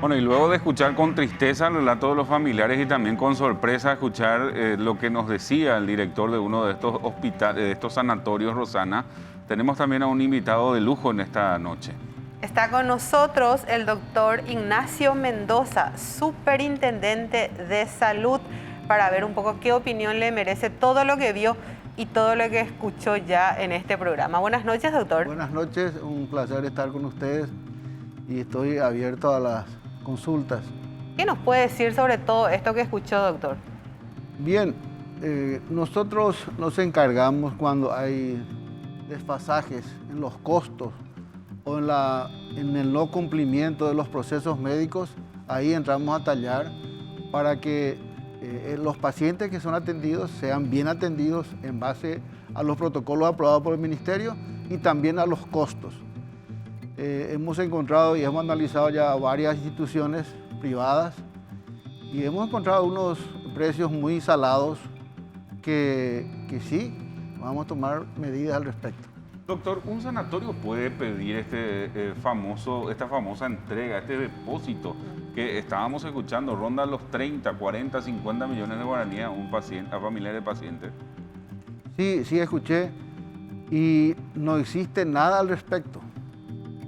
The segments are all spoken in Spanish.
Bueno, y luego de escuchar con tristeza el relato de los familiares y también con sorpresa escuchar lo que nos decía el director de uno de estos hospitales, de estos sanatorios, Rosana, tenemos también a un invitado de lujo en esta noche. Está con nosotros el doctor Ignacio Mendoza, superintendente de salud, para ver un poco qué opinión le merece todo lo que vio y todo lo que escuchó ya en este programa. Buenas noches, doctor. Buenas noches, un placer estar con ustedes y estoy abierto a las consultas. ¿Qué nos puede decir sobre todo esto que escuchó, doctor? Bien, nosotros nos encargamos cuando hay desfasajes en los costos o en el no cumplimiento de los procesos médicos, ahí entramos a tallar para que los pacientes que son atendidos sean bien atendidos en base a los protocolos aprobados por el Ministerio y también a los costos. Hemos encontrado y hemos analizado ya varias instituciones privadas y hemos encontrado unos precios muy salados que sí, vamos a tomar medidas al respecto. Doctor, ¿un sanatorio puede pedir esta famosa entrega, este depósito que estábamos escuchando, ronda los 30, 40, 50 millones de guaraníes a familiares de pacientes? Sí, escuché y no existe nada al respecto.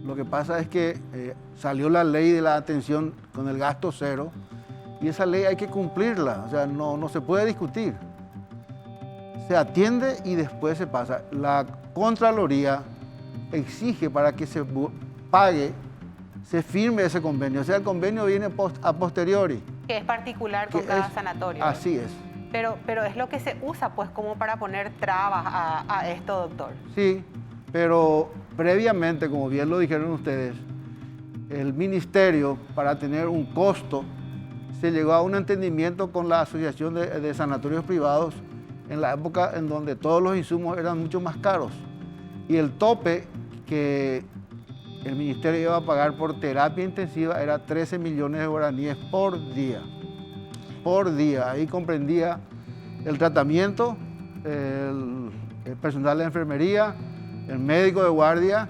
Lo que pasa es que salió la ley de la atención con el gasto cero y esa ley hay que cumplirla, o sea, no se puede discutir. Se atiende y después se pasa. La Contraloría exige para que se pague, se firme ese convenio, o sea, el convenio viene a posteriori. Que es particular con cada sanatorio. Así es. Pero es lo que se usa pues como para poner trabas a esto, doctor. Sí, pero previamente, como bien lo dijeron ustedes, el ministerio, para tener un costo, se llegó a un entendimiento con la Asociación de Sanatorios Privados en la época en donde todos los insumos eran mucho más caros. Y el tope que el ministerio iba a pagar por terapia intensiva era 13 millones de guaraníes por día. Por día. Ahí comprendía el tratamiento, el personal de enfermería, el médico de guardia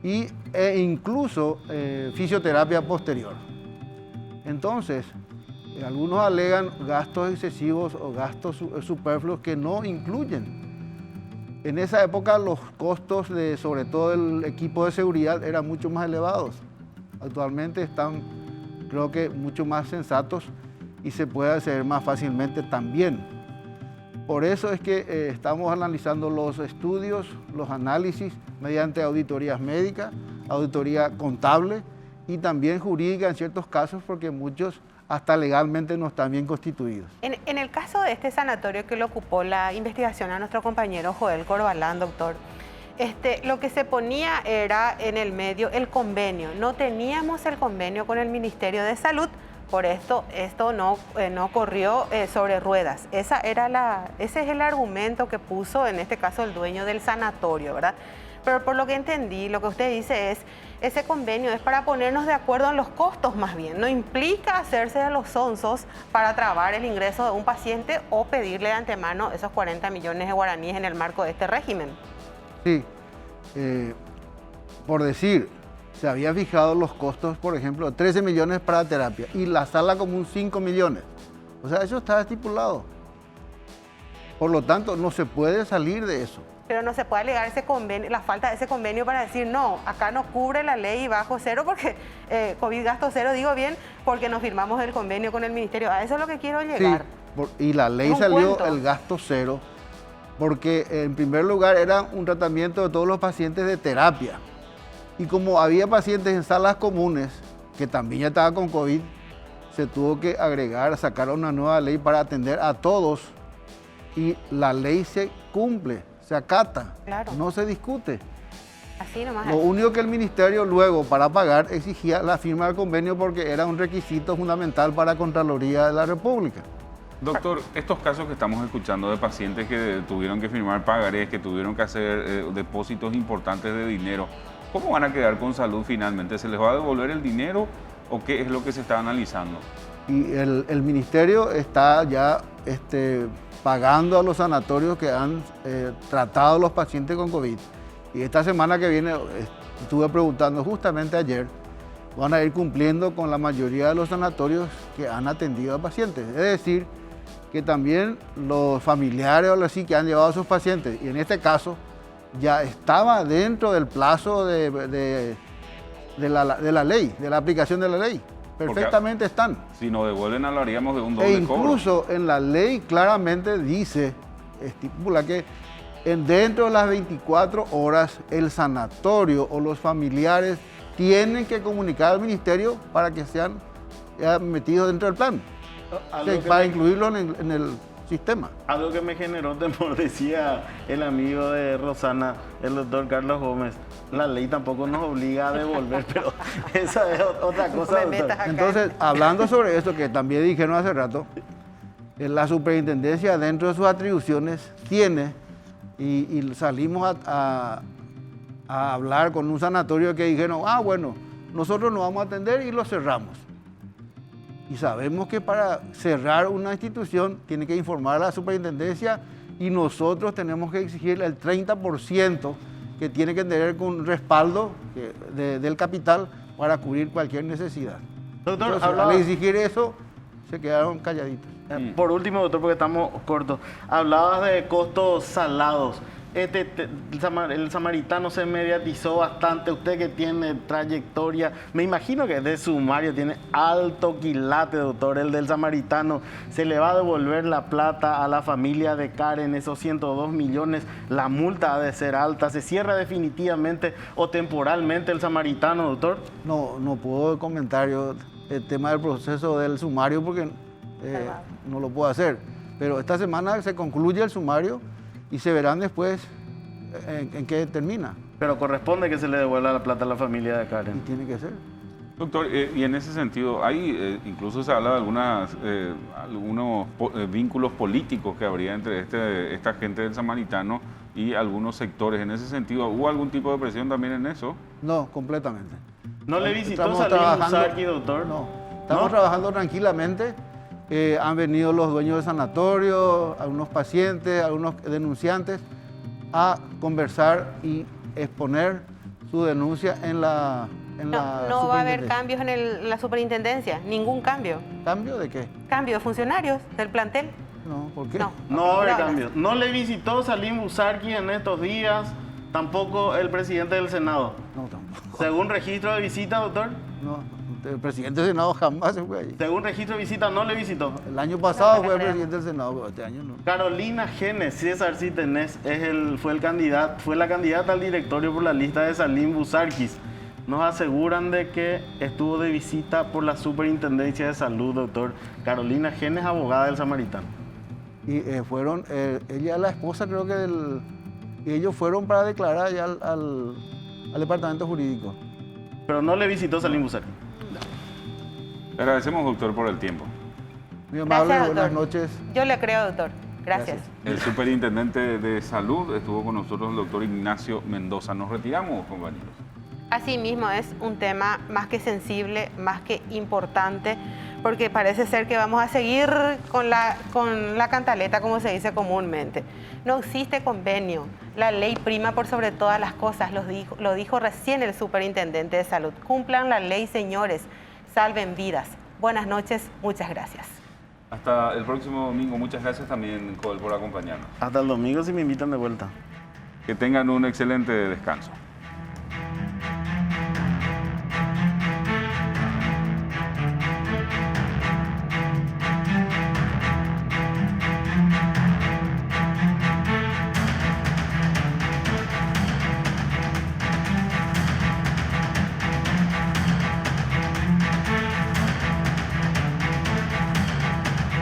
e incluso fisioterapia posterior. Entonces, algunos alegan gastos excesivos o gastos superfluos que no incluyen. En esa época los costos de, sobre todo el equipo de seguridad, eran mucho más elevados. Actualmente están, creo que, mucho más sensatos y se puede hacer más fácilmente también. Por eso es que estamos analizando los estudios, los análisis mediante auditorías médicas, auditoría contable y también jurídica en ciertos casos, porque muchos hasta legalmente no están bien constituidos. En el caso de este sanatorio que le ocupó la investigación a nuestro compañero Joel Corbalán, doctor, lo que se ponía era en el medio el convenio. No teníamos el convenio con el Ministerio de Salud, por esto no corrió sobre ruedas. Ese es el argumento que puso en este caso el dueño del sanatorio, ¿verdad? Pero por lo que entendí, lo que usted dice es, ese convenio es para ponernos de acuerdo en los costos más bien. No implica hacerse de los sonsos para trabar el ingreso de un paciente o pedirle de antemano esos 40 millones de guaraníes en el marco de este régimen. Sí, por decir, se había fijado los costos, por ejemplo, 13 millones para terapia y la sala común 5 millones. O sea, eso está estipulado. Por lo tanto, no se puede salir de eso. Pero no se puede alegar ese convenio, la falta de ese convenio para decir, no, acá no cubre la ley bajo cero, porque COVID gasto cero, digo bien, porque nos firmamos el convenio con el ministerio. A eso es lo que quiero llegar. Sí, y la ley salió el gasto cero, porque en primer lugar era un tratamiento de todos los pacientes de terapia. Y como había pacientes en salas comunes, que también ya estaban con COVID, se tuvo que sacar una nueva ley para atender a todos. Y la ley se cumple, se acata, claro. No se discute. Así nomás. Lo único que el ministerio luego para pagar exigía la firma del convenio porque era un requisito fundamental para la Contraloría de la República. Doctor, estos casos que estamos escuchando de pacientes que tuvieron que firmar pagarés, que tuvieron que hacer depósitos importantes de dinero, ¿cómo van a quedar con salud finalmente? ¿Se les va a devolver el dinero o qué es lo que se está analizando? Y el ministerio está ya pagando a los sanatorios que han tratado a los pacientes con COVID. Y esta semana que viene estuve preguntando justamente ayer van a ir cumpliendo con la mayoría de los sanatorios que han atendido a pacientes. Es decir, que también los familiares o algo así que han llevado a sus pacientes, y en este caso ya estaba dentro del plazo de la ley, de la aplicación de la ley. Perfectamente están. Si nos devuelven, hablaríamos de un E doble cobro. incluso en la ley claramente dice, estipula que dentro de las 24 horas el sanatorio o los familiares tienen que comunicar al ministerio para que sean metidos dentro del plan, para incluirlo en el sistema. Algo que me generó temor, decía el amigo de Rosana, el doctor Carlos Gómez, la ley tampoco nos obliga a devolver, pero esa es otra cosa. Doctor. Entonces, hablando sobre esto que también dijeron hace rato, la superintendencia dentro de sus atribuciones tiene, y salimos a hablar con un sanatorio que dijeron, bueno, nosotros nos vamos a atender y lo cerramos. Y sabemos que para cerrar una institución tiene que informar a la superintendencia y nosotros tenemos que exigirle el 30% que tiene que tener con respaldo del capital para cubrir cualquier necesidad. Doctor, entonces, al exigir eso, se quedaron calladitos. Por último, doctor, porque estamos cortos, hablabas de costos salados. El samaritano se mediatizó bastante. Usted que tiene trayectoria, me imagino que de sumario tiene alto quilate, doctor. El del samaritano, se le va a devolver la plata a la familia de Karen, esos 102 millones. La multa ha de ser alta. ¿Se cierra definitivamente o temporalmente el samaritano, doctor? No puedo comentar yo el tema del proceso del sumario porque no lo puedo hacer. Pero esta semana se concluye el sumario y se verán después en qué termina. Pero corresponde que se le devuelva la plata a la familia de Karen. Y tiene que ser. Doctor, y en ese sentido, hay incluso se habla de algunos vínculos políticos que habría entre esta gente del samaritano y algunos sectores. En ese sentido, ¿hubo algún tipo de presión también en eso? No, completamente. ¿No le visitó Salim Busarqui, doctor? No, estamos trabajando tranquilamente. Han venido los dueños del sanatorio, algunos pacientes, algunos denunciantes a conversar y exponer su denuncia en la No va a haber cambios en la superintendencia, ningún cambio. ¿Cambio de qué? Cambio de funcionarios del plantel. No, ¿por qué? No va a haber cambios. ¿No le visitó Salim Busarqui en estos días? Tampoco el presidente del Senado. No, tampoco. Según registro de visita, doctor. No, el presidente del Senado jamás se fue ahí. Según registro de visita, no le visitó. El año pasado fue el presidente del Senado, pero este año no. Carolina Genes, César Citenés, fue la candidata al directorio por la lista de Salim Busarqui. Nos aseguran de que estuvo de visita por la Superintendencia de Salud, doctor. Carolina Genes, abogada del Samaritano. Y fueron, ella, la esposa, creo que y ellos fueron para declarar ya al departamento jurídico. Pero no le visitó Salim Busarqui. Le agradecemos, doctor, por el tiempo. Muy amable, Gracias, buenas doctor. noches. Yo le creo, doctor. Gracias. El superintendente de salud estuvo con nosotros, el doctor Ignacio Mendoza. Nos retiramos, compañeros. Asimismo, es un tema más que sensible, más que importante, porque parece ser que vamos a seguir con la cantaleta, como se dice comúnmente. No existe convenio. La ley prima por sobre todas las cosas, lo dijo recién el superintendente de salud. Cumplan la ley, señores. Salven vidas. Buenas noches, muchas gracias. Hasta el próximo domingo. Muchas gracias también, Col, por acompañarnos. Hasta el domingo si me invitan de vuelta. Que tengan un excelente descanso.